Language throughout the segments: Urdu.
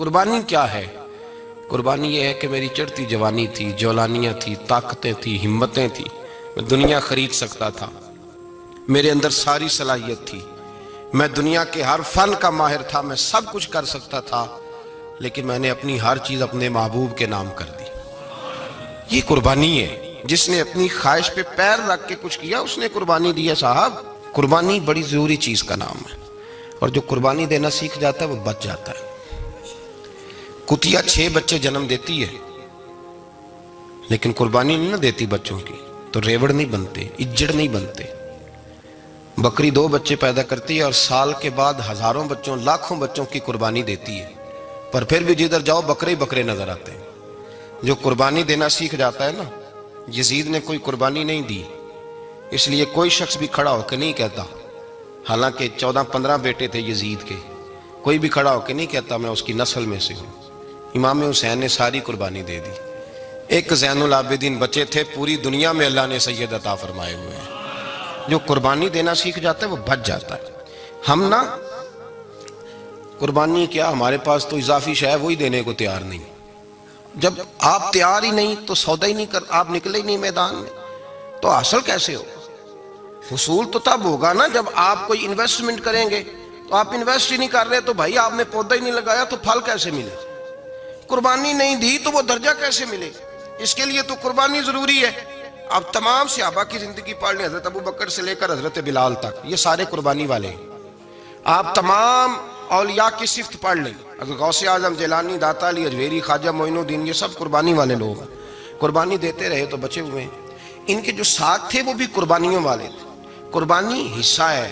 قربانی کیا ہے؟ قربانی یہ ہے کہ میری چڑھتی جوانی تھی، جولانیاں تھی، طاقتیں تھی، ہمتیں تھی، میں دنیا خرید سکتا تھا، میرے اندر ساری صلاحیت تھی، میں دنیا کے ہر فن کا ماہر تھا، میں سب کچھ کر سکتا تھا، لیکن میں نے اپنی ہر چیز اپنے محبوب کے نام کر دی۔ یہ قربانی ہے۔ جس نے اپنی خواہش پہ پیر رکھ کے کچھ کیا اس نے قربانی دی ہے صاحب۔ قربانی بڑی ضروری چیز کا نام ہے، اور جو قربانی دینا سیکھ جاتا ہے وہ بچ جاتا ہے۔ کتیا 6 بچے جنم دیتی ہے لیکن قربانی نہیں نہ دیتی بچوں کی، تو ریوڑ نہیں بنتے، اجڑ نہیں بنتے۔ بکری 2 بچے پیدا کرتی ہے اور سال کے بعد ہزاروں بچوں، لاکھوں بچوں کی قربانی دیتی ہے، پر پھر بھی جدھر جاؤ بکرے ہی بکرے نظر آتے ہیں۔ جو قربانی دینا سیکھ جاتا ہے نا، یزید نے کوئی قربانی نہیں دی، اس لیے کوئی شخص بھی کھڑا ہو کے نہیں کہتا، حالانکہ 14-15 بیٹے تھے یزید کے، کوئی بھی کھڑا ہو کے نہیں کہتا میں اس کی نسل میں سے ہوں۔ امام حسین نے ساری قربانی دے دی۔ ایک زین العابدین بچے تھے، پوری دنیا میں اللہ نے سید عطا فرمائے ہوئے ہیں۔ جو قربانی دینا سیکھ جاتا ہے وہ بچ جاتا ہے۔ ہم نا قربانی کیا، ہمارے پاس تو اضافی شے وہی دینے کو تیار نہیں۔ جب آپ تیار ہی نہیں تو سودا ہی نہیں کر، آپ نکلے ہی نہیں میدان میں، تو حاصل کیسے ہو؟ حصول تو تب ہوگا نا جب آپ کوئی انویسٹمنٹ کریں گے، تو آپ انویسٹ ہی نہیں کر رہے تو بھائی آپ نے پودا ہی نہیں لگایا تو پھل کیسے ملے؟ قربانی نہیں دی تو وہ درجہ کیسے ملے؟ اس کے لیے تو قربانی ضروری ہے۔ اب تمام صحابہ کی زندگی پڑھ لیں، حضرت ابو بکر سے لے کر حضرت بلال تک، یہ سارے قربانی والے ہیں۔ آپ تمام اولیاء کی صفت پڑھ لیں، حضرت غوث اعظم، جیلانی، داتا علی اجویری، خواجہ معین الدین، یہ سب قربانی والے لوگ ہیں۔ قربانی دیتے رہے تو بچے ہوئے ہیں۔ ان کے جو ساتھ تھے وہ بھی قربانیوں والے تھے۔ قربانی حصہ ہے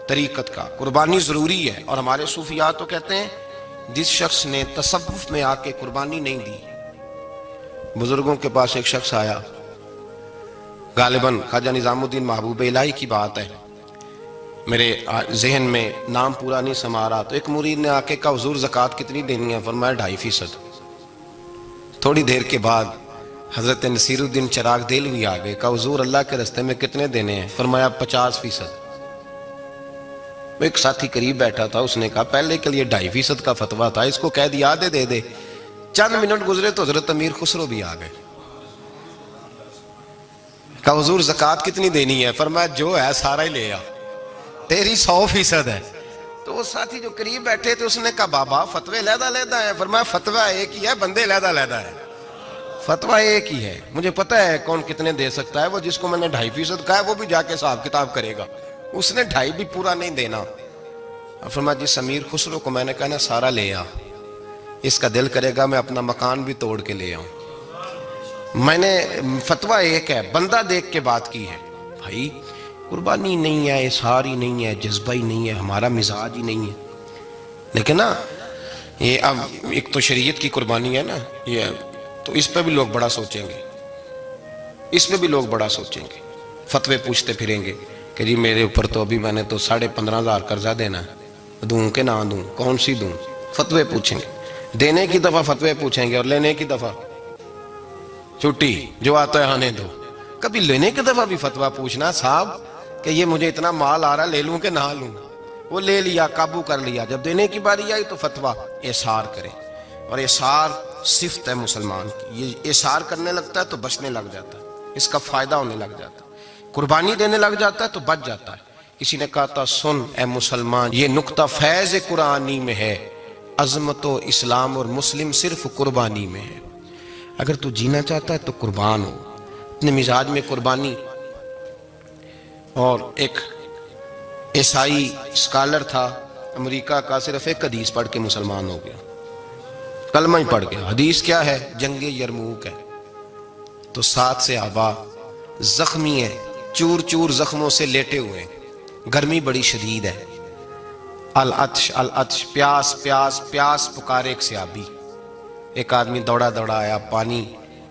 طریقت کا، قربانی ضروری ہے، اور ہمارے صوفیاء تو کہتے ہیں جس شخص نے تصوف میں آ کے قربانی نہیں دی۔ بزرگوں کے پاس ایک شخص آیا، غالباً خواجہ نظام الدین محبوب الہی کی بات ہے، میرے ذہن میں نام پورا نہیں سما رہا، تو ایک مرید نے آ کے کہا حضور زکوٰۃ کتنی دینی ہے؟ فرمایا 2.5%۔ تھوڑی دیر کے بعد حضرت نصیر الدین چراغ دہلوی آ گئے، کہا حضور اللہ کے راستے میں کتنے دینے ہیں؟ فرمایا 50%۔ ایک ساتھی قریب بیٹھا تھا، اس نے کہا پہلے کے لیے 2.5% کا فتویٰ تھا، اس کو کہہ دیا دے دے۔ چند منٹ گزرے تو حضرت امیر خسرو بھی آ گئے، کہا حضور زکوٰۃ کتنی دینی ہے؟ فرمایا جو ہے سارا ہی لے آ، تیری 100% ہے۔ تو وہ ساتھی جو قریب بیٹھے تھے اس نے کہا بابا فتوے علیحدہ علیحدہ ہیں۔ فرمایا فتویٰ ایک ہی ہے، بندے علیحدہ علیحدہ ہے۔ فتویٰ ایک ہی ہے، مجھے پتہ ہے کون کتنے دے سکتا ہے، وہ جس کو میں نے 2.5% کہا ہے وہ بھی جا کے حساب کتاب کرے گا، اس نے 2.5 بھی پورا نہیں دینا۔ فرمایا جس امیر خسرو کو میں نے کہا نا سارا لے آ، اس کا دل کرے گا میں اپنا مکان بھی توڑ کے لے آؤں۔ میں نے فتویٰ ایک ہے، بندہ دیکھ کے بات کی ہے۔ بھائی قربانی نہیں ہے، اظہار ہی نہیں ہے، جذبہ ہی نہیں ہے، ہمارا مزاج ہی نہیں ہے۔ لیکن نا یہ اب ایک تو شریعت کی قربانی ہے نا، یہ تو اس پہ بھی لوگ بڑا سوچیں گے، اس پہ بھی لوگ بڑا سوچیں گے، فتوے پوچھتے پھریں گے کہ جی میرے اوپر تو ابھی میں نے تو 15,500 قرضہ دینا ہے، دوں کہ نہ دوں، کون سی دوں؟ فتوے پوچھیں گے، دینے کی دفعہ فتوے پوچھیں گے اور لینے کی دفعہ چھٹی، جو آتا ہے آنے دو۔ کبھی لینے کی دفعہ بھی فتویٰ پوچھنا صاحب کہ یہ مجھے اتنا مال آ رہا لے لوں کہ نہ لوں؟ وہ لے لیا، قابو کر لیا، جب دینے کی باری آئی تو فتویٰ احصار کرے، اور احصار صفت ہے مسلمان کی، یہ احصار کرنے لگتا ہے تو بچنے لگ جاتا ہے، اس کا فائدہ ہونے لگ جاتا ہے، قربانی دینے لگ جاتا ہے تو بچ جاتا ہے۔ کسی نے کہا تھا سن اے مسلمان، یہ نقطہ فیض قرآنی میں ہے، عظمت و اسلام اور مسلم صرف قربانی میں ہے۔ اگر تو جینا چاہتا ہے تو قربان ہو، اپنے مزاج میں قربانی۔ اور ایک عیسائی اسکالر تھا امریکہ کا، صرف ایک حدیث پڑھ کے مسلمان ہو گیا، کلمہ ہی پڑھ گیا۔ حدیث کیا ہے؟ جنگ یرموک ہے۔ تو 7 صحابہ زخمی ہیں، چور چور زخموں سے لیٹے ہوئے ہیں، گرمی بڑی شدید ہے، العطش العطش، پیاس پیاس پیاس پکارے ایک صحابی۔ ایک آدمی دوڑا دوڑا آیا، پانی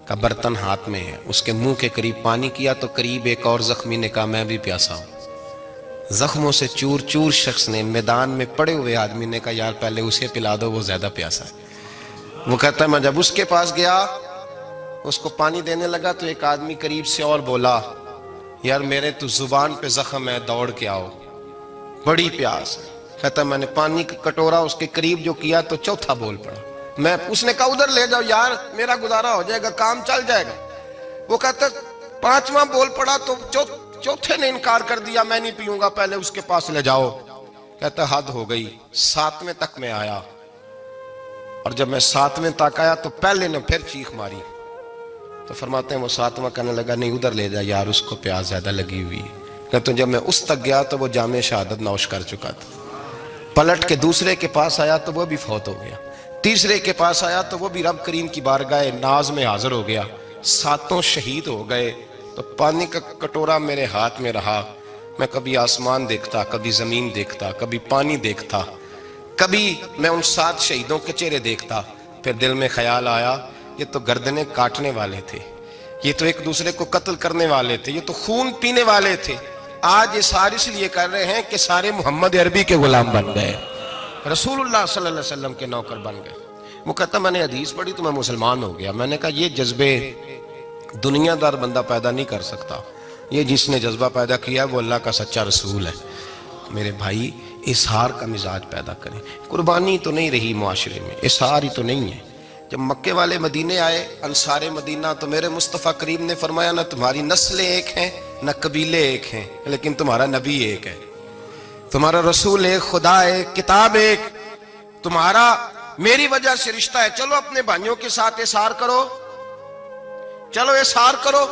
کا برتن ہاتھ میں ہے، اس کے منہ کے قریب پانی کیا تو قریب ایک اور زخمی نے کہا میں بھی پیاسا ہوں۔ زخموں سے چور چور شخص نے، میدان میں پڑے ہوئے آدمی نے کہا یار پہلے اسے پلا دو، وہ زیادہ پیاسا ہے۔ وہ کہتا ہے میں جب اس کے پاس گیا، اس کو پانی دینے لگا تو ایک آدمی قریب سے اور بولا یار میرے تو زبان پہ زخم ہے، دوڑ کے آؤ، بڑی پیاس ہے۔ کہتا ہے میں نے پانی کا کٹورا اس کے قریب جو کیا تو چوتھا بول پڑا، میں اس نے کہا ادھر لے جاؤ یار میرا گزارا ہو جائے گا کام چل جائے گا. وہ کہتا 5واں بول پڑا تو چوتھے نے انکار کر دیا میں نہیں پیوں گا پہلے اس کے پاس لے جاؤ. کہتا حد ہو گئی. 7ویں تک میں آیا اور جب میں 7ویں تک آیا تو پہلے نے پھر چیخ ماری. تو فرماتے ہیں وہ 7واں کہنے لگا نہیں ادھر لے جا یار اس کو پیاس زیادہ لگی ہوئی ہے. کہتے ہیں جب میں اس تک گیا تو وہ جام شہادت نوش کر چکا تھا. پلٹ کے دوسرے کے پاس آیا تو وہ بھی فوت ہو گیا. تیسرے کے پاس آیا تو وہ بھی رب کریم کی بارگاہ ناز میں حاضر ہو گیا. 7 شہید ہو گئے. تو پانی کا کٹورا میرے ہاتھ میں رہا. میں کبھی آسمان دیکھتا, کبھی زمین دیکھتا, کبھی پانی دیکھتا, کبھی میں ان 7 شہیدوں کے چہرے دیکھتا. پھر دل میں خیال آیا یہ تو گردنیں کاٹنے والے تھے, یہ تو ایک دوسرے کو قتل کرنے والے تھے, یہ تو خون پینے والے تھے. آج یہ سارے اس لیے کر رہے ہیں کہ سارے محمد عربی کے غلام بن گئے, رسول اللہ صلی اللہ علیہ وسلم کے نوکر بن گئے. وہ کہتا میں نے حدیث پڑھی تو میں مسلمان ہو گیا. میں نے کہا یہ جذبے دنیا دار بندہ پیدا نہیں کر سکتا, یہ جس نے جذبہ پیدا کیا وہ اللہ کا سچا رسول ہے. میرے بھائی اظہار کا مزاج پیدا کریں. قربانی تو نہیں رہی معاشرے میں, اظہار ہی تو نہیں ہے. جب مکے والے مدینے آئے انصار مدینہ تو میرے مصطفیٰ کریم نے فرمایا نہ تمہاری نسلیں ایک ہیں نہ قبیلے ایک ہیں, لیکن تمہارا نبی ایک ہے, تمہارا رسول ایک, خدا ایک, کتاب ایک, تمہارا میری وجہ سے رشتہ ہے. چلو اپنے بھائیوں کے ساتھ اظہار کرو, چلو اظہار کرو.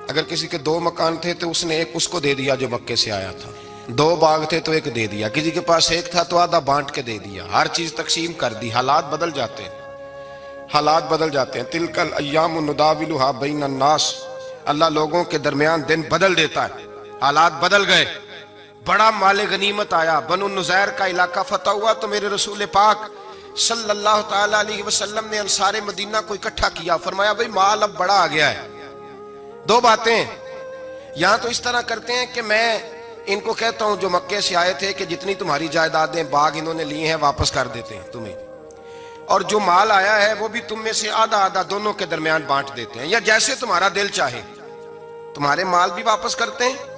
اگر کسی کے 2 مکان تھے تو اس نے ایک اس کو دے دیا جو مکے سے آیا تھا, 2 باغ تھے تو ایک دے دیا, کسی کے پاس ایک تھا تو آدھا بانٹ کے دے دیا, ہر چیز تقسیم کر دی. حالات بدل جاتے ہیں, حالات بدل جاتے ہیں. تلک الایام نداولھا بین الناس, اللہ لوگوں کے درمیان دن بدل دیتا ہے. حالات بدل گئے, بڑا مال غنیمت آیا, بنو نذیر کا علاقہ فتح ہوا تو میرے رسول پاک صلی اللہ تعالی علیہ وسلم نے انصار مدینہ کو اکٹھا کیا. فرمایا بھئی مال اب بڑا آ گیا ہے. 2 باتیں, یہاں تو اس طرح کرتے ہیں کہ میں ان کو کہتا ہوں جو مکے سے آئے تھے کہ جتنی تمہاری جائیدادیں باغ انہوں نے لیے ہیں واپس کر دیتے ہیں تمہیں, اور جو مال آیا ہے وہ بھی تم میں سے آدھا آدھا دونوں کے درمیان بانٹ دیتے ہیں, یا جیسے تمہارا دل چاہے. تمہارے مال بھی واپس کرتے ہیں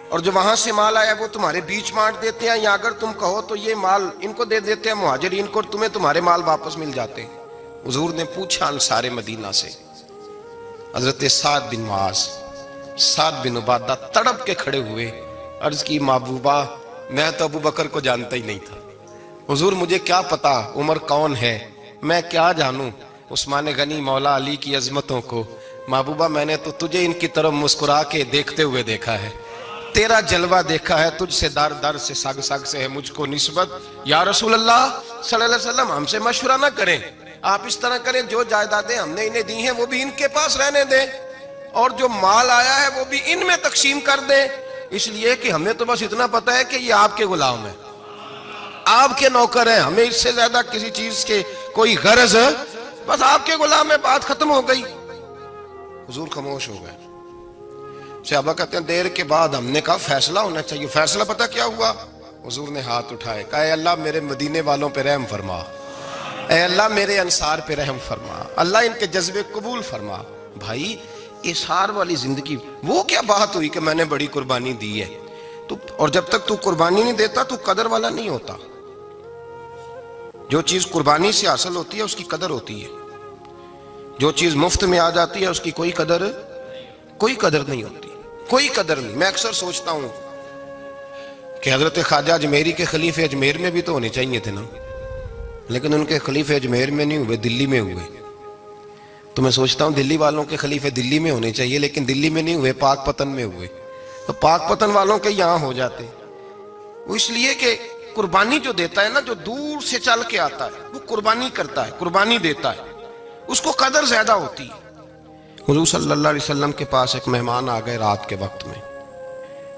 اور جو وہاں سے مال آیا وہ تمہارے بیچ بانٹ دیتے ہیں, یا اگر تم کہو تو یہ مال ان کو دے دیتے ہیں مہاجرین کو, تمہیں تمہارے مال واپس مل جاتے ہیں. حضور نے پوچھا انصار مدینہ سے, حضرت سعد بن معاذ, سعد بن عبادہ تڑپ کے کھڑے ہوئے, عرض کی محبوبہ میں تو ابو بکر کو جانتا ہی نہیں تھا. حضور مجھے کیا پتا عمر کون ہے, میں کیا جانوں عثمان غنی مولا علی کی عظمتوں کو. محبوبہ میں نے تو تجھے ان کی طرف مسکرا کے دیکھتے ہوئے دیکھا ہے, تیرا جلوہ دیکھا ہے, تجھ سے در در سے سگ سگ سے ہے مجھ کو نسبت. یا رسول اللہ صلی اللہ علیہ وسلم ہم سے مشورہ نہ کریں, آپ اس طرح کریں جو جائیدادیں ہم نے انہیں دی ہیں وہ بھی ان کے پاس رہنے دیں, اور جو مال آیا ہے وہ بھی ان میں تقسیم کر دیں. اس لیے کہ ہمیں تو بس اتنا پتا ہے کہ یہ آپ کے غلام ہیں, آپ کے نوکر ہیں, ہمیں اس سے زیادہ کسی چیز کے کوئی غرض, بس آپ کے غلام ہے, بات ختم ہو گئی. حضور خاموش ہو گئے. صحابہ کہتے ہیں دیر کے بعد ہم نے کہا فیصلہ ہونا چاہیے. فیصلہ پتہ کیا ہوا؟ حضور نے ہاتھ اٹھائے, کہا اے اللہ میرے مدینے والوں پہ رحم فرما, اے اللہ میرے انصار پہ رحم فرما, اللہ ان کے جذبے قبول فرما. بھائی اظہار والی زندگی, وہ کیا بات ہوئی کہ میں نے بڑی قربانی دی ہے تو, اور جب تک تو قربانی نہیں دیتا تو قدر والا نہیں ہوتا. جو چیز قربانی سے حاصل ہوتی ہے اس کی قدر ہوتی ہے, جو چیز مفت میں آ جاتی ہے اس کی کوئی قدر نہیں ہوتی, کوئی قدر نہیں. میں اکثر سوچتا ہوں کہ حضرت خواجہ اجمیری کے خلیفے اجمیر میں بھی تو ہونے چاہیے تھے نا, لیکن ان کے خلیفے اجمیر میں نہیں ہوئے, دلی میں ہوئے. تو میں سوچتا ہوں دلی والوں کے خلیفے دلی میں ہونے چاہیے, لیکن دلی میں نہیں ہوئے, پاک پتن میں ہوئے. تو پاک پتن والوں کے یہاں ہو جاتے. وہ اس لیے کہ قربانی جو دیتا ہے نا, جو دور سے چل کے آتا ہے وہ قربانی کرتا ہے, قربانی دیتا ہے, اس کو قدر زیادہ ہوتی ہے. حضور صلی اللہ علیہ وسلم کے پاس ایک مہمان آ گئے رات کے وقت میں.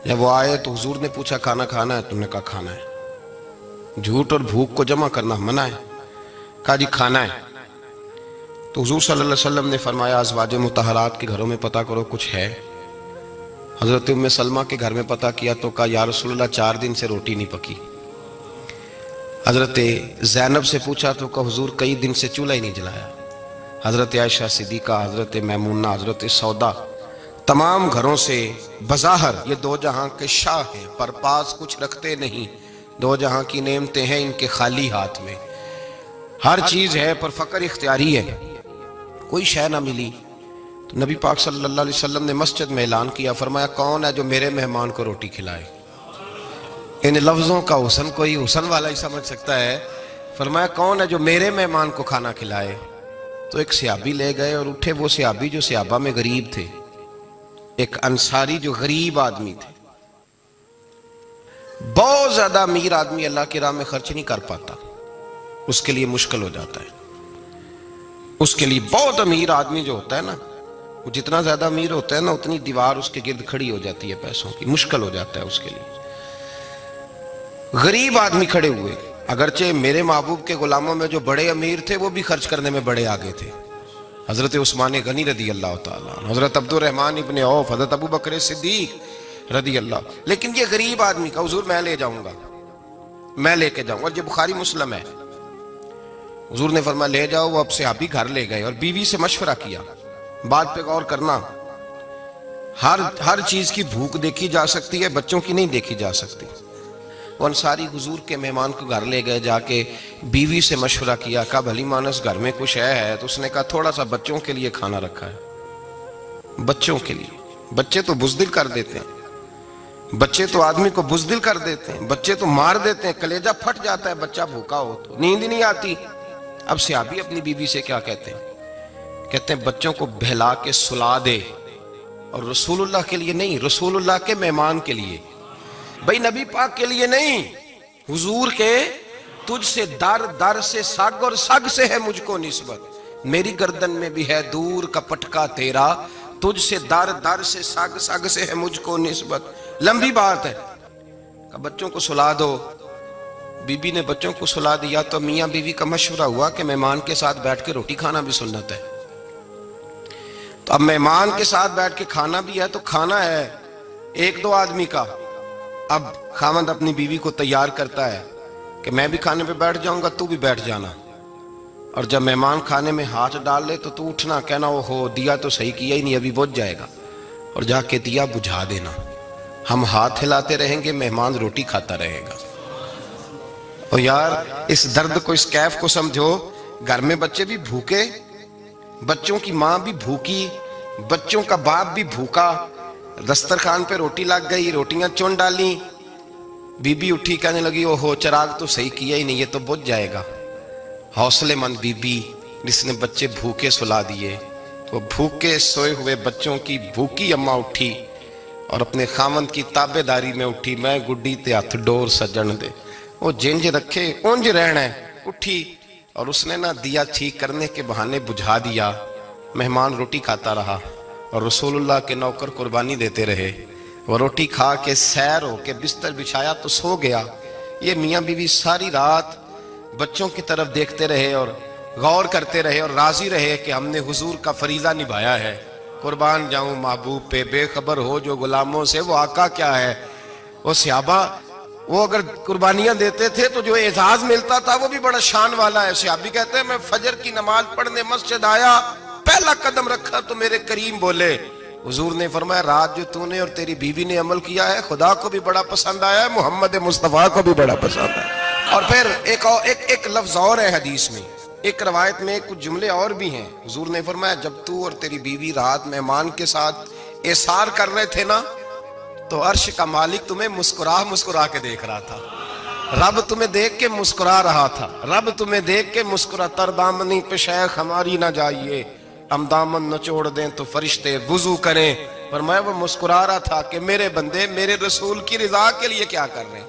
جب وہ آئے تو حضور نے پوچھا کھانا کھانا ہے؟ تم نے کہا کھانا ہے. جھوٹ اور بھوک کو جمع کرنا منع ہے. کہا جی کھانا ہے. تو حضور صلی اللہ علیہ وسلم نے فرمایا ازواج مطہرات کے گھروں میں پتہ کرو کچھ ہے. حضرت ام سلمہ کے گھر میں پتہ کیا تو کہا یا رسول اللہ 4 دن سے روٹی نہیں پکی. حضرت زینب سے پوچھا تو کہا حضور کئی دن سے چولہا ہی نہیں جلایا. حضرت عائشہ صدیقہ, حضرت میمونہ, حضرت سودا, تمام گھروں سے بظاہر یہ 2 جہاں کے شاہ ہیں, پر پاس کچھ رکھتے نہیں, 2 جہاں کی نعمتیں ہیں ان کے خالی ہاتھ میں. ہر چیز ہے پر فقر اختیاری ہے، کوئی شے نہ ملی تو نبی پاک صلی اللہ علیہ وسلم نے مسجد میں اعلان کیا، فرمایا کون ہے جو میرے مہمان کو روٹی کھلائے؟ ان لفظوں کا حسن کوئی حسن والا ہی سمجھ سکتا ہے۔ فرمایا کون ہے جو میرے مہمان کو کھانا کھلائے؟ تو ایک صحابی لے گئے اور اٹھے وہ صحابی جو صحابہ میں غریب تھے، ایک انصاری جو غریب آدمی تھے۔ بہت زیادہ امیر آدمی اللہ کی راہ میں خرچ نہیں کر پاتا، اس کے لیے مشکل ہو جاتا ہے۔ اس کے لیے بہت امیر آدمی جو ہوتا ہے نا، وہ جتنا زیادہ امیر ہوتا ہے نا اتنی دیوار اس کے گرد کھڑی ہو جاتی ہے پیسوں کی، مشکل ہو جاتا ہے اس کے لیے۔ غریب آدمی کھڑے ہوئے، اگرچہ میرے محبوب کے غلاموں میں جو بڑے امیر تھے وہ بھی خرچ کرنے میں بڑے آگے تھے، حضرت عثمان غنی رضی اللہ تعالیٰ عنہ، حضرت عبد الرحمن ابن عوف، حضرت ابو بکر صدیق رضی اللہ۔ لیکن یہ غریب آدمی کا حضور میں لے جاؤں گا، میں لے کے جاؤں گا، اور یہ بخاری مسلم ہے۔ حضور نے فرمایا لے جاؤ۔ وہ اب صحابی گھر لے گئے اور بیوی سے مشورہ کیا، بات پہ غور کرنا، ہر چیز کی بھوک دیکھی جا سکتی ہے، بچوں کی نہیں دیکھی جا سکتی۔ وہ انصاری حضور کے مہمان کو گھر لے گئے، جا کے بیوی سے مشورہ کیا، کہا بھلی مانس گھر میں کچھ ہے؟ تو اس نے کہا تھوڑا سا بچوں کے لیے کھانا رکھا ہے، بچوں کے لیے۔ بچے تو بزدل کر دیتے ہیں، بچے تو آدمی کو بزدل کر دیتے ہیں، بچے تو مار دیتے ہیں، کلیجہ پھٹ جاتا ہے بچہ بھوکا ہو تو، نیند ہی نہیں آتی۔ اب صحابی اپنی بیوی سے کیا کہتے ہیں؟ کہتے ہیں بچوں کو بہلا کے سلا دے، اور رسول اللہ کے لیے نہیں، رسول اللہ کے مہمان کے لیے، بھئی نبی پاک کے لیے نہیں، حضور کے تجھ سے در در سے سگ اور سگ سے ہے مجھ کو نسبت، میری گردن میں بھی ہے دور کا پٹکا تیرا، تجھ سے در در سے سگ سگ سے ہے مجھ کو نسبت۔ لمبی بات ہے کہ بچوں کو سلا دو۔ بی بی نے بچوں کو سلا دیا تو میاں بیوی کا مشورہ ہوا کہ مہمان کے ساتھ بیٹھ کے روٹی کھانا بھی سنت ہے۔ تو اب مہمان کے ساتھ بیٹھ کے کھانا بھی ہے تو کھانا ہے ایک دو آدمی کا۔ اب خاوند اپنی بیوی کو تیار کرتا ہے کہ میں بھی کھانے پہ بیٹھ جاؤں گا، تو بھی بیٹھ جانا، اور جب مہمان کھانے میں ہاتھ ڈال لے تو اٹھنا، کہنا وہ ہو دیا تو صحیح کیا ہی نہیں، ابھی بجھ جائے گا، اور جا کے دیا بجھا دینا۔ ہم ہاتھ ہلاتے رہیں گے، مہمان روٹی کھاتا رہے گا۔ اور یار اس درد کو، اس کیف کو سمجھو، گھر میں بچے بھی بھوکے، بچوں کی ماں بھی بھوکی، بچوں کا باپ بھی بھوکا، دسترخوان پہ روٹی لگ گئی، روٹیاں چن ڈالی، بی بی اٹھی کہنے لگی او ہو چراغ تو صحیح کیا ہی نہیں، یہ تو بجھ جائے گا۔ حوصلے مند بی بی جس نے بچے بھوکے سلا دیے، وہ بھوکے سوئے ہوئے بچوں کی بھوکی اماں اٹھی اور اپنے خامند کی تابع داری میں اٹھی، میں گڈی تے ہاتھ ڈور سجن دے، وہ جنج رکھے اونج رہنا ہے، اٹھی اور اس نے نہ دیا ٹھیک کرنے کے بہانے بجھا دیا۔ مہمان روٹی کھاتا رہا اور رسول اللہ کے نوکر قربانی دیتے رہے۔ وہ روٹی کھا کے سیر ہو کے بستر بچھایا تو سو گیا۔ یہ میاں بیوی ساری رات بچوں کی طرف دیکھتے رہے اور غور کرتے رہے اور راضی رہے کہ ہم نے حضور کا فریضہ نبھایا ہے۔ قربان جاؤں محبوب پہ، بے خبر ہو جو غلاموں سے، وہ آقا کیا ہے۔ وہ صحابہ وہ اگر قربانیاں دیتے تھے تو جو اعزاز ملتا تھا وہ بھی بڑا شان والا ہے۔ صحابی کہتے ہیں میں فجر کی نماز پڑھنے مسجد آیا، پہلا قدم رکھا تو میرے کریم بولے، حضور نے فرمایا رات جو تو نے اور تیری بیوی نے عمل کیا ہے خدا کو بھی بڑا پسند آیا ہے، محمد مصطفیٰ کو بھی بڑا پسند ہے۔ اور پھر ایک لفظ اور ہے حدیث میں، ایک روایت میں کچھ جملے اور بھی ہیں۔ حضور نے فرمایا جب تو اور تیری بیوی رات مہمان کے ساتھ ایثار کر رہے تھے نا تو عرش کا مالک تمہیں مسکرا کے دیکھ رہا تھا، رب تمہیں دیکھ کے مسکرا رہا تھا، رب تمہیں دیکھ کے مسکرا۔ تر دامنی پہ شیخ ہماری نہ جائیے، ہم دامن نچوڑ دیں تو فرشتے وضو کریں۔ فرمایا وہ مسکرا رہا تھا کہ میرے بندے میرے رسول کی رضا کے لیے کیا کر رہے ہیں۔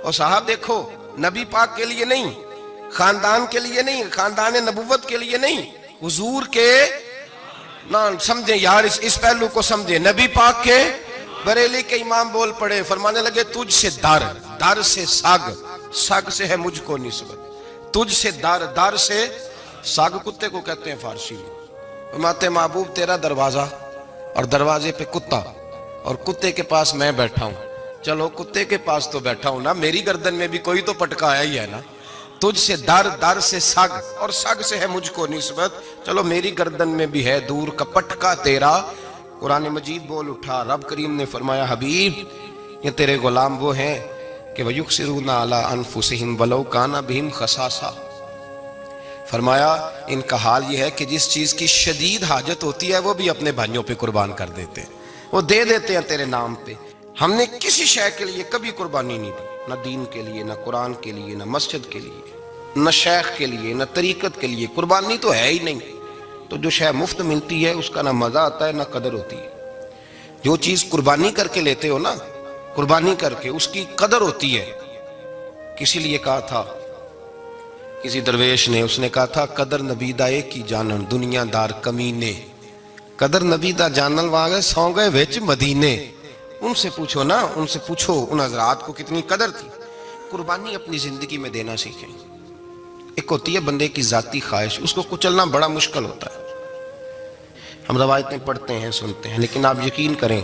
اور صاحب دیکھو، نبی پاک کے لیے نہیں، خاندان کے لیے نہیں، خاندان نبوت کے لیے نہیں، حضور کے نہ سمجھیں یار، اس پہلو کو سمجھیں، نبی پاک کے بریلی کے امام بول پڑے، فرمانے لگے تجھ سے در، در سے سگ، سگ سے ہے مجھ کو نسبت، تجھ سے در، در سے سگ کتے کو کہتے ہیں فارسی میں۔ فرماتے محبوب تیرا دروازہ اور دروازے پہ کتا اور کتے کے پاس میں بیٹھا ہوں، چلو کتے کے پاس تو بیٹھا ہوں نا، میری گردن میں بھی کوئی تو پٹکایا ہی ہے نا، تجھ سے در، در سے سگ اور سگ سے ہے مجھ کو نسبت، چلو میری گردن میں بھی ہے دور کا پٹکا تیرا۔ قرآن مجید بول اٹھا، رب کریم نے فرمایا حبیب یہ تیرے غلام وہ ہیں کہ وَيُقْصِرُونَ عَلَىٰ أَنفُسِهِمْ وَلَوْ كَانَ بِهِمْ خَصَاصَةٌ۔ فرمایا ان کا حال یہ ہے کہ جس چیز کی شدید حاجت ہوتی ہے وہ بھی اپنے بھائیوں پہ قربان کر دیتے ہیں، وہ دے دیتے ہیں تیرے نام پہ۔ ہم نے کسی شے کے لیے کبھی قربانی نہیں دی، نہ دین کے لیے، نہ قرآن کے لیے، نہ مسجد کے لیے، نہ شیخ کے لیے، نہ طریقت کے لیے۔ قربانی تو ہے ہی نہیں۔ تو جو شے مفت ملتی ہے اس کا نہ مزہ آتا ہے نہ قدر ہوتی ہے۔ جو چیز قربانی کر کے لیتے ہو نا، قربانی کر کے، اس کی قدر ہوتی ہے۔ کسی لیے کہا تھا کسی درویش نے، اس نے کہا تھا قدر نبی دا ایک کی جانن دنیا دار کمینے، قدر نبی دا جانن واگے سو گئے وچ مدینے۔ ان سے پوچھو نا، ان سے پوچھو ان حضرات کو کتنی قدر تھی۔ قربانی اپنی زندگی میں دینا سیکھیں۔ ایک ہوتی ہے بندے کی ذاتی خواہش، اس کو کچلنا بڑا مشکل ہوتا ہے۔ ہم روایتیں پڑھتے ہیں، سنتے ہیں، لیکن آپ یقین کریں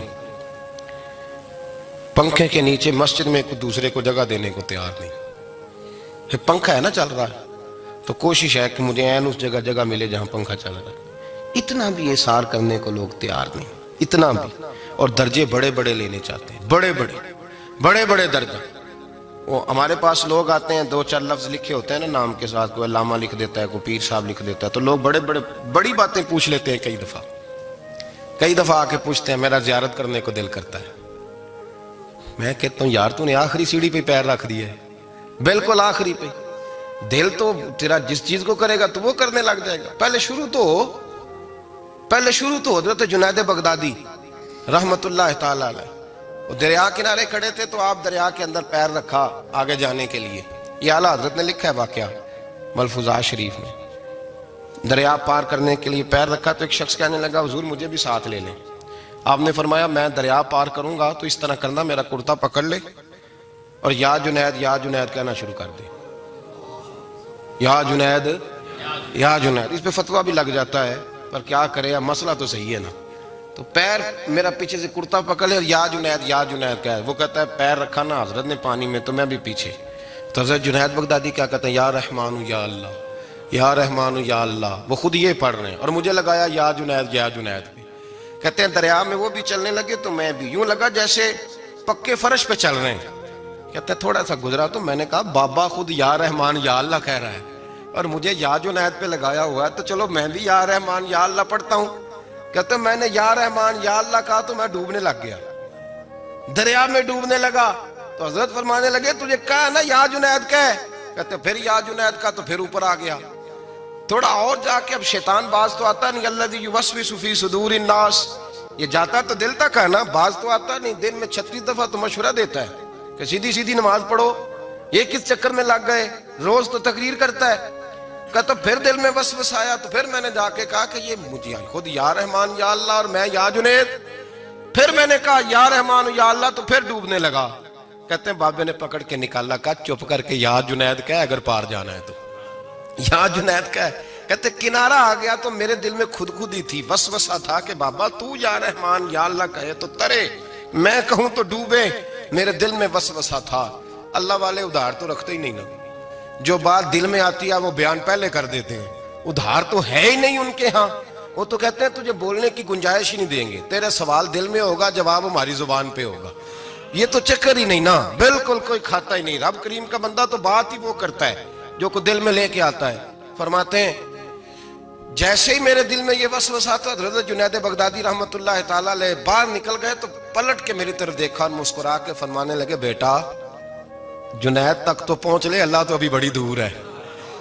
پنکھے کے نیچے مسجد میں کوئی دوسرے کو جگہ دینے کو تیار نہیں۔ پھر پنکھا ہے نا چل رہا ہے تو کوشش ہے کہ مجھے این اس جگہ ملے جہاں پنکھا چل رہا ہے۔ اتنا بھی احسار کرنے کو لوگ تیار نہیں، اتنا بھی۔ اور درجے بڑے بڑے لینے چاہتے ہیں، بڑے بڑے درجہ۔ وہ ہمارے پاس لوگ آتے ہیں، دو چار لفظ لکھے ہوتے ہیں نا نام کے ساتھ، کوئی علامہ لکھ دیتا ہے، کوئی پیر صاحب لکھ دیتا ہے، تو لوگ بڑی باتیں پوچھ لیتے ہیں۔ کئی دفعہ آ کے پوچھتے ہیں میرا زیارت کرنے کو دل کرتا ہے۔ میں کہتا ہوں یار تو نے آخری سیڑھی پہ پیر رکھ دیا ہے، بالکل آخری پہ۔ دل تو تیرا جس چیز کو کرے گا تو وہ کرنے لگ جائے گا۔ پہلے شروع تو حضرت جنید بغدادی رحمت اللہ تعالی علیہ، وہ دریا کنارے کھڑے تھے تو آپ دریا کے اندر پیر رکھا آگے جانے کے لیے۔ یہ اعلیٰ حضرت نے لکھا ہے واقعہ ملفوظات شریف میں۔ دریا پار کرنے کے لیے پیر رکھا تو ایک شخص کہنے لگا حضور مجھے بھی ساتھ لے لیں۔ آپ نے فرمایا میں دریا پار کروں گا تو اس طرح کرنا، میرا کرتا پکڑ لے اور یا جنید کہنا شروع کر دے۔ یا جنید، اس پہ فتویٰ بھی لگ جاتا ہے، پر کیا کرے، اب مسئلہ تو صحیح ہے نا۔ تو پیر میرا پیچھے سے کرتا پکڑ لے اور یا جنید کہا ہے۔ وہ کہتا ہے پیر رکھا نا حضرت نے پانی میں تو میں بھی پیچھے۔ تو حضرت جنید بغدادی کیا کہتے ہیں یا رحمان یا اللہ، یا رحمان یا اللہ، وہ خود یہ پڑھ رہے ہیں اور مجھے لگایا یا جنید پہ۔ کہتے ہیں دریا میں وہ بھی چلنے لگے تو میں بھی، یوں لگا جیسے پکے فرش پہ چل رہے ہیں۔ کہتے ہیں تھوڑا سا گزرا تو میں نے کہا بابا خود یا رحمان یا اللہ کہہ رہا ہے اور مجھے یا جنید پہ لگایا ہوا ہے، تو چلو میں بھی یا رحمان یا اللہ پڑھتا ہوں۔ کہتے ہیں میں نے یا رحمان یا اللہ کہا تو میں ڈوبنے لگ گیا، دریا میں ڈوبنے لگا۔ تو حضرت فرمانے لگے تجھے کہا نا یا جنید کہہ، کہتے پھر یا جنید کا تو پھر اوپر آ گیا۔ تھوڑا اور جا کے اب شیطان باز تو آتا نہیں، الذی یوسوس فی صدور الناس، یہ جاتا تو دل تک ہے نا، باز تو آتا نہیں۔ دن میں 36 دفعہ تو مشورہ دیتا ہے کہ سیدھی نماز پڑھو، یہ کس چکر میں لگ گئے، روز تو تقریر کرتا ہے۔ کہتا پھر دل میں وسوسہ آیا تو پھر میں نے جا کے کہا کہ یہ مجھے خود یا رحمان یا اللہ اور میں یا جنید۔ پھر میں نے کہا یا رحمان یا اللہ تو پھر ڈوبنے لگا۔ کہتے ہیں بابے نے پکڑ کے نکالا، کہا چپ کر کے یا جنید کہہ اگر پار جانا ہے تو، یا جنید کہہ۔ کہتے کنارہ آ گیا تو میرے دل میں خود ہی تھی، وسوسہ تھا کہ بابا تو یا رحمان یا اللہ کہے تو ترے، میں کہوں تو ڈوبے۔ میرے دل میں وسوسہ تھا۔ اللہ والے ادھار تو رکھتے ہی نہیں نا، جو بات دل میں آتی ہے وہ بیان پہلے کر دیتے ہیں، ادھار تو ہے ہی نہیں ان کے ہاں۔ وہ تو کہتے ہیں تجھے بولنے کی گنجائش ہی نہیں دیں گے، تیرا سوال دل میں ہوگا جواب ہماری زبان پہ ہوگا۔ یہ تو چکر ہی نہیں نا، بالکل کوئی کھاتا ہی نہیں۔ رب کریم کا بندہ تو بات ہی وہ کرتا ہے جو کو دل میں لے کے آتا ہے۔ فرماتے ہیں جیسے ہی میرے دل میں یہ وسوسہ تھا، حضرت جنید بغدادی رحمت اللہ تعالیٰ علیہ باہر نکل گئے تو پلٹ کے میری طرف دیکھا اور مسکرا کے فرمانے لگے بیٹا جنید تک تو پہنچ لے، اللہ تو ابھی بڑی دور ہے،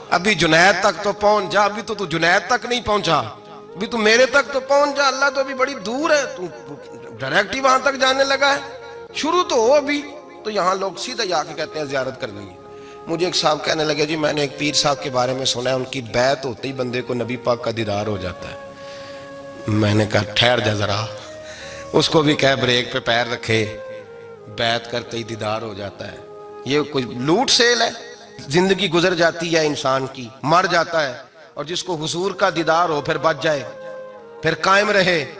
ابھی جنید تک تو پہنچ جا، ابھی تو جنید تک نہیں پہنچا، ابھی تو میرے تک تو پہنچ جا، اللہ تو ابھی بڑی دور ہے، تو ڈائریکٹ ہی وہاں تک جانے لگا ہے، شروع تو ہو ابھی۔ تو یہاں لوگ سیدھا جا کے کہتے ہیں زیارت کرنی ہے۔ مجھے ایک صاحب کہنے لگے جی میں نے ایک پیر صاحب کے بارے میں سنا ہے ان کی بیعت ہوتے ہی بندے کو نبی پاک کا دیدار ہو جاتا ہے۔ میں نے کہا ٹھہر جا ذرا، اس کو بھی کہہ بریک پہ پیر رکھے، بیعت کرتے ہی دیدار ہو جاتا ہے۔ یہ کوئی لوٹ سیل ہے؟ زندگی گزر جاتی ہے انسان کی، مر جاتا ہے، اور جس کو حضور کا دیدار ہو پھر بچ جائے، پھر قائم رہے،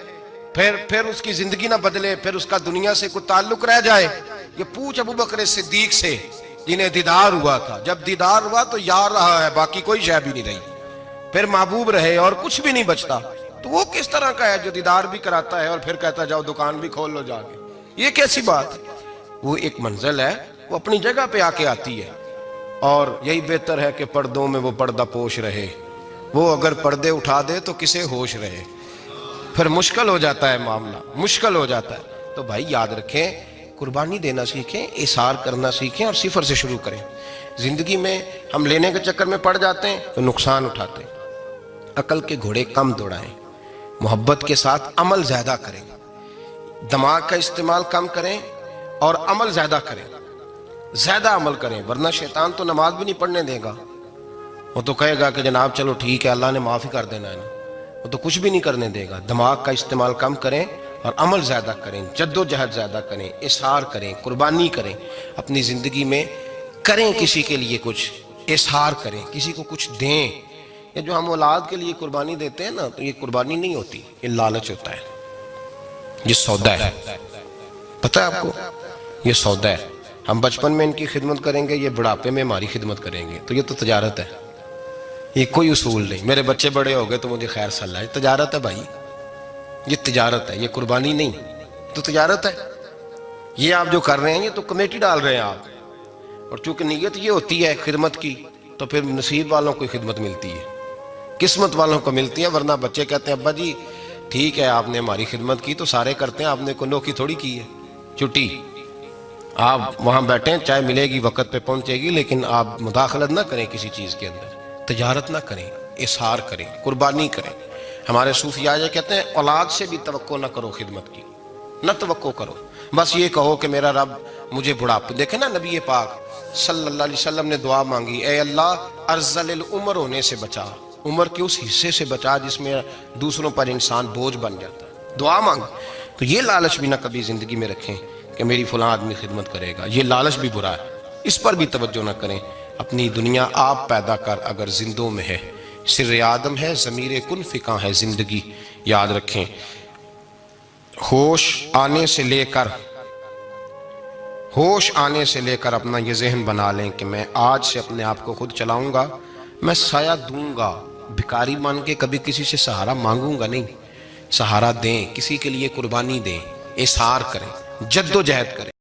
پھر اس کی زندگی نہ بدلے، پھر اس کا دنیا سے کوئی تعلق رہ جائے۔ یہ پوچھ ابو بکر صدیق سے جنہیں دیدار ہوا تھا، جب دیدار ہوا تو یار رہا ہے، باقی کوئی شے بھی نہیں رہی، پھر محبوب رہے اور کچھ بھی نہیں بچتا۔ تو وہ کس طرح کا ہے جو دیدار بھی کراتا ہے اور پھر کہتا جاؤ دکان بھی کھول لو جا کے؟ یہ کیسی بات ہے؟ وہ ایک منزل ہے، وہ اپنی جگہ پہ آ کے آتی ہے، اور یہی بہتر ہے کہ پردوں میں وہ پردہ پوش رہے، وہ اگر پردے اٹھا دے تو کسے ہوش رہے، پھر مشکل ہو جاتا ہے معاملہ، مشکل ہو جاتا ہے۔ تو بھائی یاد رکھیں، قربانی دینا سیکھیں، اثار کرنا سیکھیں اور صفر سے شروع کریں۔ زندگی میں ہم لینے کے چکر میں پڑ جاتے ہیں تو نقصان اٹھاتے ہیں۔ عقل کے گھوڑے کم دوڑائیں، محبت کے ساتھ عمل زیادہ کریں، دماغ کا استعمال کم کریں اور عمل زیادہ کریں، زیادہ عمل کریں، ورنہ شیطان تو نماز بھی نہیں پڑھنے دے گا۔ وہ تو کہے گا کہ جناب چلو ٹھیک ہے، اللہ نے معاف ہی کر دینا ہے نا، وہ تو کچھ بھی نہیں کرنے دے گا۔ دماغ کا استعمال کم کریں اور عمل زیادہ کریں، جد و جہد زیادہ کریں، اثار کریں، قربانی کریں، اپنی زندگی میں کریں، کسی کے لیے کچھ اثار کریں، کسی کو کچھ دیں۔ یہ جو ہم اولاد کے لیے قربانی دیتے ہیں نا، تو یہ قربانی نہیں ہوتی، یہ لالچ ہوتا ہے، یہ سودا ہے۔ پتہ ہے آپ کو، یہ سودا ہے۔ ہم بچپن میں ان کی خدمت کریں گے، یہ بڑھاپے میں ہماری خدمت کریں گے، تو یہ تو تجارت ہے، یہ کوئی اصول نہیں۔ میرے بچے بڑے ہو گئے تو مجھے خیر صلاح، یہ تجارت ہے بھائی، یہ تجارت ہے، یہ قربانی نہیں، تو تجارت ہے۔ یہ آپ جو کر رہے ہیں یہ تو کمیٹی ڈال رہے ہیں آپ، اور چونکہ نیت یہ ہوتی ہے خدمت کی، تو پھر نصیب والوں کو خدمت ملتی ہے، قسمت والوں کو ملتی ہے۔ ورنہ بچے کہتے ہیں ابا جی ٹھیک ہے آپ نے ہماری خدمت کی تو سارے کرتے ہیں، آپ نے کوئی نوکی تھوڑی کی ہے، چھٹی آپ وہاں بیٹھیں، چائے ملے گی وقت پہ پہنچے گی، لیکن آپ مداخلت نہ کریں کسی چیز کے اندر، تجارت نہ کریں، اثار کریں، قربانی کریں۔ ہمارے صوفیاء یہ کہتے ہیں اولاد سے بھی توقع نہ کرو خدمت کی، نہ توقع کرو، بس یہ کہو کہ میرا رب مجھے بڑھاپے۔ دیکھیں نا نبی پاک صلی اللہ علیہ وسلم نے دعا مانگی، اے اللہ ارذل العمر ہونے سے بچا، عمر کے اس حصے سے بچا جس میں دوسروں پر انسان بوجھ بن جاتا ہے، دعا مانگ۔ تو یہ لالچ بھی نہ کبھی زندگی میں رکھیں کہ میری فلاں آدمی خدمت کرے گا، یہ لالچ بھی برا ہے، اس پر بھی توجہ نہ کریں۔ اپنی دنیا آپ پیدا کر اگر زندوں میں ہے، سر آدم ہے، ضمیر کن فکاں ہے زندگی، یاد رکھیں۔ ہوش آنے سے لے کر اپنا یہ ذہن بنا لیں کہ میں آج سے اپنے آپ کو خود چلاؤں گا، میں سایہ دوں گا، بھکاری مان کے کبھی کسی سے سہارا مانگوں گا نہیں، سہارا دیں، کسی کے لیے قربانی دیں، اثار کریں، جد و جہد کریں۔